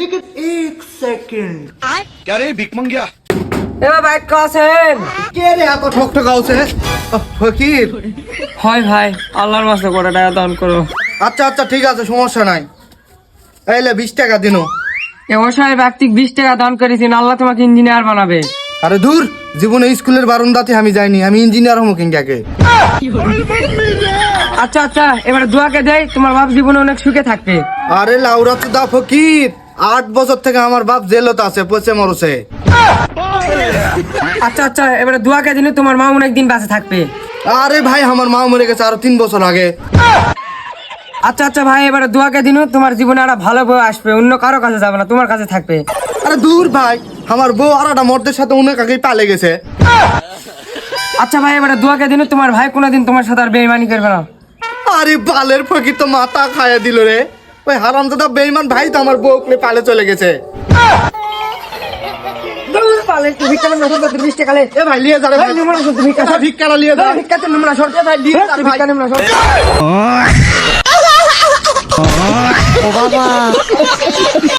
लेकिन एक सेकंड क्या रे भिक मंगिया এবার বাইক কাছেন কে রে এত ঠকঠক আউছে ফকির হয় ভাই আল্লাহর মাসে করে টাকা দান করো আচ্ছা আচ্ছা ঠিক আছে সমস্যা নাই এইলে 20 টাকা দিনো এ অসহায় ব্যক্তিক 20 টাকা দান করেছেন আল্লাহ তোমাকে ইঞ্জিনিয়ার বানাবে আরে দূর জীবনে স্কুলের বারান্দাতে আমি যাইনি আমি ইঞ্জিনিয়ার হবো কিংকাকে আচ্ছা আচ্ছা এবারে দোয়াকে দেই তোমার বাপ জীবনে অনেক সুখে থাকবে আরে লাউরা তো দা ফকির 8 বছর থেকে আমার বাপ জেলত আছে পচে মরছে আচ্ছা আচ্ছা এবারে দোয়াকে দিলে তোমার মা অনেক দিন বাঁচে থাকবে আরে ভাই আমার মা মরে গেছে আরো 3 বছর আগে আচ্ছা আচ্ছা ভাই এবারে দোয়াকে দিন তোমার জীবনে একটা ভালো বউ আসবে অন্য কারো কাছে যাবে না তোমার কাছে থাকবে আরে দূর ভাই আমার বউ আর একটা মর্দের সাথে অনেক আগেই পালে গেছে আচ্ছা ভাই এবারে দোয়াকে দিন তোমার ভাই কোনোদিন তোমার সাথে আর বেইমানি করবে না আরে বালের ফকির তো মাথা খায়া দিল রে ওই হারামজাদা বেঈমান ভাই তো আমার বউকে পালে চলে গেছে এ ভাই লিয়ে যা রে ভাই ভিক্ষাটা লিয়ে যা ভাই লিয়ে যা রে ভাই ও বাবা